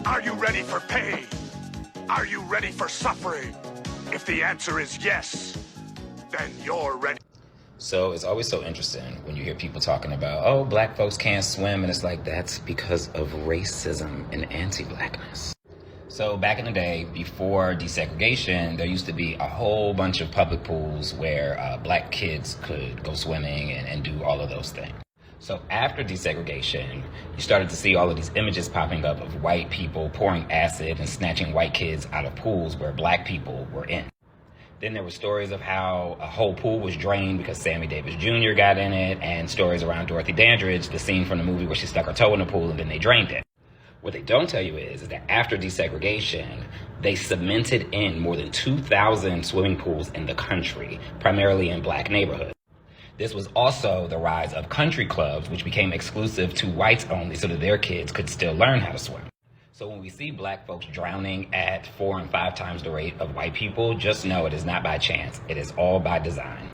Are you ready for pain? Are you ready for suffering? If the answer is yes, then you're ready. So it's always so interesting when you hear people talking about, oh, black folks can't swim. And it's like, that's because of racism and anti-blackness. So back in the day, before desegregation, there used to be a whole bunch of public pools where black kids could go swimming and do all of those things. So after desegregation, you started to see all of these images popping up of white people pouring acid and snatching white kids out of pools where black people were in. Then there were stories of how a whole pool was drained because Sammy Davis Jr. got in it, and stories around Dorothy Dandridge, the scene from the movie where she stuck her toe in the pool and then they drained it. What they don't tell you is that after desegregation, they cemented in more than 2,000 swimming pools in the country, primarily in black neighborhoods. This was also the rise of country clubs, which became exclusive to whites only so that their kids could still learn how to swim. So when we see black folks drowning at 4 and 5 times the rate of white people, just know it is not by chance. It is all by design.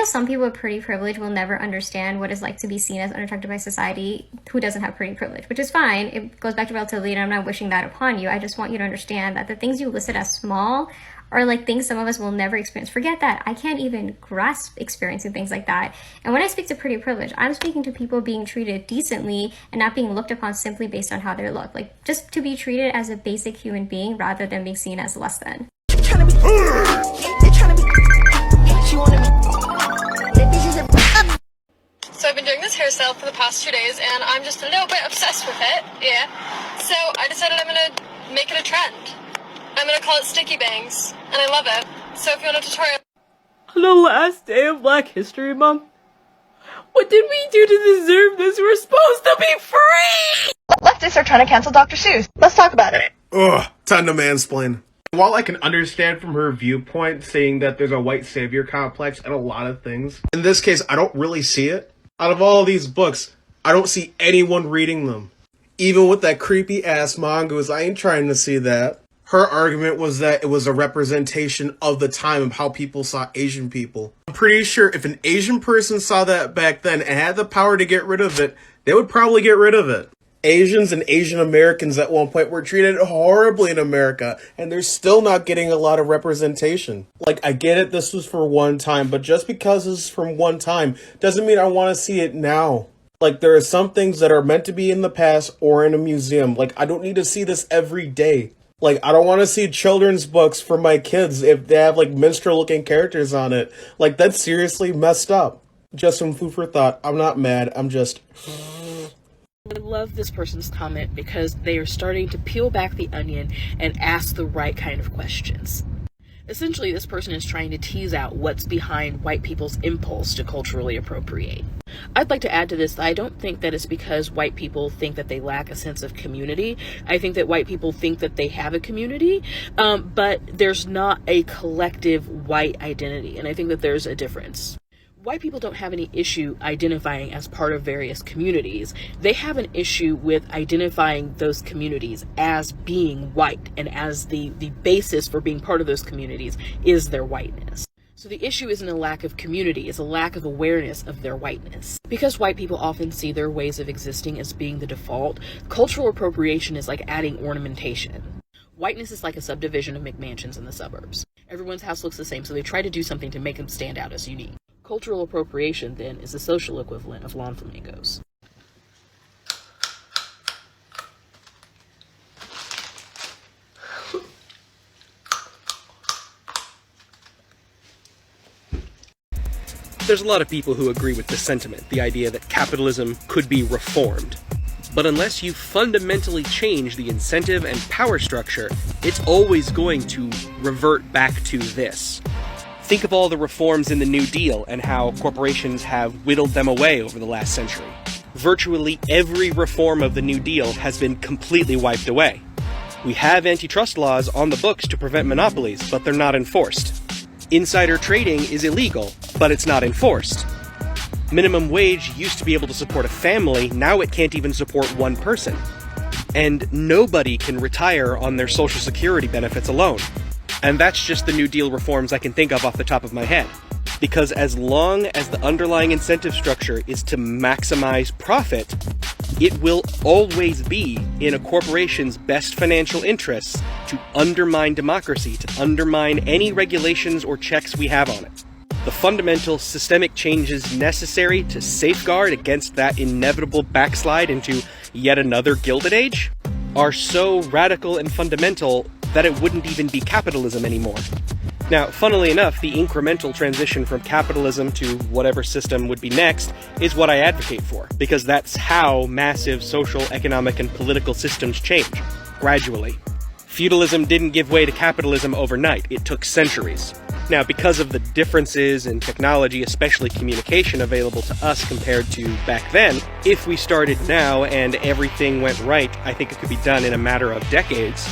Some people with pretty privilege will never understand what it's like to be seen as unattractive by society who doesn't have pretty privilege, which is fine. It goes back to relativity, and I'm not wishing that upon you. I just want you to understand that the things you listed as small are like things some of us will never experience. Forget that. I can't even grasp experiencing things like that. And when I speak to pretty privilege, I'm speaking to people being treated decently and not being looked upon simply based on how they look. Like, just to be treated as a basic human being rather than being seen as less than. So I've been doing this hairstyle for the past 2 days, and I'm just a little bit obsessed with it, yeah. So I decided I'm gonna make it a trend. I'm gonna call it Sticky Bangs, and I love it. So if you want a tutorial... On the last day of Black History Month? What did we do to deserve this? We're supposed to be free! Leftists are trying to cancel Dr. Seuss. Let's talk about it. Ugh, time to mansplain. While I can understand from her viewpoint saying that there's a white savior complex and a lot of things, in this case, I don't really see it. Out of all of these books, I don't see anyone reading them. Even with that creepy ass mongoose, I ain't trying to see that. Her argument was that it was a representation of the time of how people saw Asian people. I'm pretty sure if an Asian person saw that back then and had the power to get rid of it, they would probably get rid of it. Asians and Asian Americans at one point were treated horribly in America, and they're still not getting a lot of representation. Like, I get it, this was for one time, but just because this is from one time doesn't mean I want to see it now. Like, there are some things that are meant to be in the past or in a museum. Like, I don't need to see this every day. Like, I don't want to see children's books for my kids if they have, like, minstrel-looking characters on it. Like, that's seriously messed up. Just some food for thought. I'm not mad, I'm just... I love this person's comment because they are starting to peel back the onion and ask the right kind of questions. Essentially, this person is trying to tease out what's behind white people's impulse to culturally appropriate. I'd like to add to this that I don't think that it's because white people think that they lack a sense of community. I think that white people think that they have a community, but there's not a collective white identity, and I think that there's a difference. White people don't have any issue identifying as part of various communities. They have an issue with identifying those communities as being white, and as the basis for being part of those communities is their whiteness. So the issue isn't a lack of community, it's a lack of awareness of their whiteness. Because white people often see their ways of existing as being the default, cultural appropriation is like adding ornamentation. Whiteness is like a subdivision of McMansions in the suburbs. Everyone's house looks the same, so they try to do something to make them stand out as unique. Cultural appropriation, then, is the social equivalent of lawn flamingos. There's a lot of people who agree with this sentiment, the idea that capitalism could be reformed. But unless you fundamentally change the incentive and power structure, it's always going to revert back to this. Think of all the reforms in the New Deal and how corporations have whittled them away over the last century. Virtually every reform of the New Deal has been completely wiped away. We have antitrust laws on the books to prevent monopolies, but they're not enforced. Insider trading is illegal, but it's not enforced. Minimum wage used to be able to support a family, now it can't even support one person. And nobody can retire on their Social Security benefits alone. And that's just the New Deal reforms I can think of off the top of my head. Because as long as the underlying incentive structure is to maximize profit, it will always be in a corporation's best financial interests to undermine democracy, to undermine any regulations or checks we have on it. The fundamental systemic changes necessary to safeguard against that inevitable backslide into yet another Gilded Age are so radical and fundamental that it wouldn't even be capitalism anymore. Now, funnily enough, the incremental transition from capitalism to whatever system would be next is what I advocate for, because that's how massive social, economic, and political systems change, gradually. Feudalism didn't give way to capitalism overnight, it took centuries. Now, because of the differences in technology, especially communication available to us compared to back then, if we started now and everything went right, I think it could be done in a matter of decades,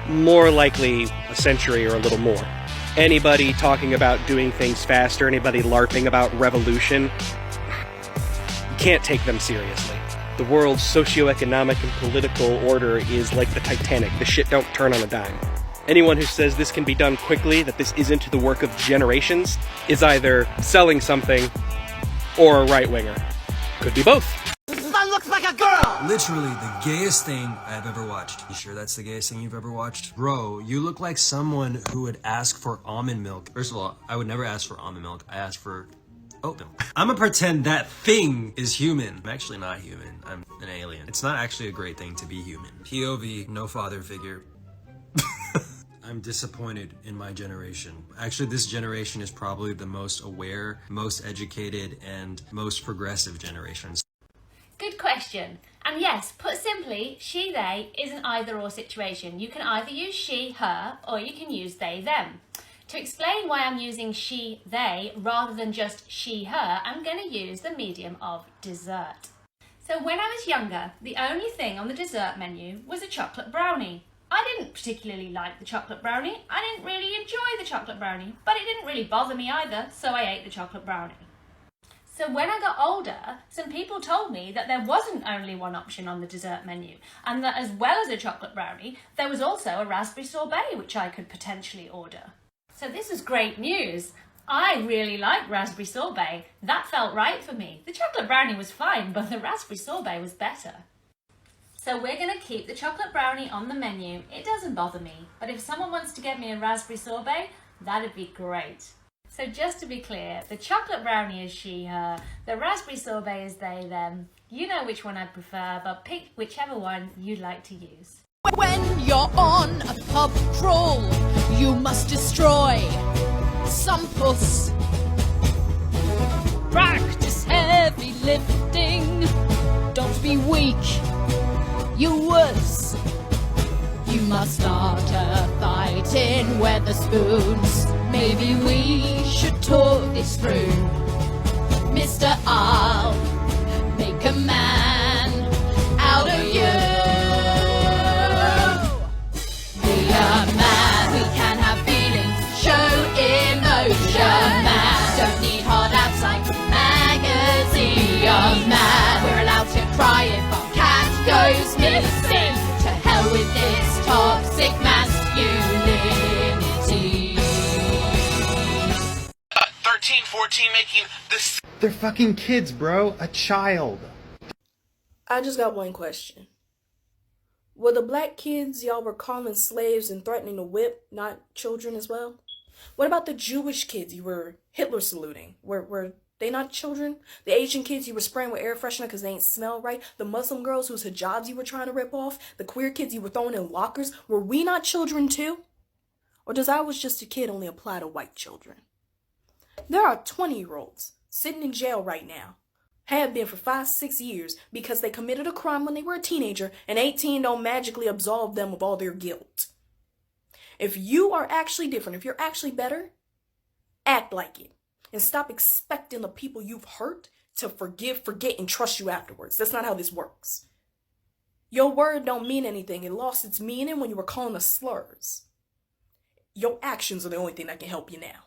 more likely a century or a little more. Anybody talking about doing things faster, anybody LARPing about revolution, you can't take them seriously. The world's socioeconomic and political order is like the Titanic. The shit don't turn on a dime. Anyone who says this can be done quickly, that this isn't the work of generations, is either selling something or a right-winger. Could be both. Looks like a girl! Literally the gayest thing I've ever watched. You sure that's the gayest thing you've ever watched? Bro, you look like someone who would ask for almond milk. First of all, I would never ask for almond milk. I ask for oat milk. I'm gonna pretend that thing is human. I'm actually not human. I'm an alien. It's not actually a great thing to be human. POV, no father figure. I'm disappointed in my generation. Actually, this generation is probably the most aware, most educated, and most progressive generation. Good question. And yes, put simply, she, they is an either-or situation. You can either use she, her, or you can use they, them. To explain why I'm using she, they, rather than just she, her, I'm going to use the medium of dessert. So when I was younger, the only thing on the dessert menu was a chocolate brownie. I didn't particularly like the chocolate brownie. I didn't really enjoy the chocolate brownie, but it didn't really bother me either, so I ate the chocolate brownie. So when I got older, some people told me that there wasn't only one option on the dessert menu, and that as well as a chocolate brownie, there was also a raspberry sorbet which I could potentially order. So this was great news. I really like raspberry sorbet. That felt right for me. The chocolate brownie was fine, but the raspberry sorbet was better. So we're going to keep the chocolate brownie on the menu. It doesn't bother me, but if someone wants to get me a raspberry sorbet, that'd be great. So just to be clear, the chocolate brownie is she, her, the raspberry sorbet is they, them. You know which one I prefer, but pick whichever one you'd like to use. When you're on a pub crawl, you must destroy some puss. Practice heavy lifting, don't be weak, you wuss. You must start a fight in Weatherspoons. Maybe we should talk this through. Mister, I'll make a man out of you. Be a man, we can have feelings, show emotion. Man, don't need hard abs like magazine. Man, we're allowed to cry if our cat goes missing. To hell with this toxic masculinity. 13, 14 making this. They're fucking kids, bro. A child. I just got one question. Were the black kids y'all were calling slaves and threatening to whip not children as well? What about the Jewish kids you were Hitler saluting? Were they not children? The Asian kids you were spraying with air freshener because they ain't smell right? The Muslim girls whose hijabs you were trying to rip off? The queer kids you were throwing in lockers? Were we not children too? Or does I was just a kid only apply to white children? There are 20-year-olds sitting in jail right now, have been for 5-6 years because they committed a crime when they were a teenager, and 18 don't magically absolve them of all their guilt. If you are actually different, if you're actually better, act like it. And stop expecting the people you've hurt to forgive, forget, and trust you afterwards. That's not how this works. Your word don't mean anything. It lost its meaning when you were calling us slurs. Your actions are the only thing that can help you now.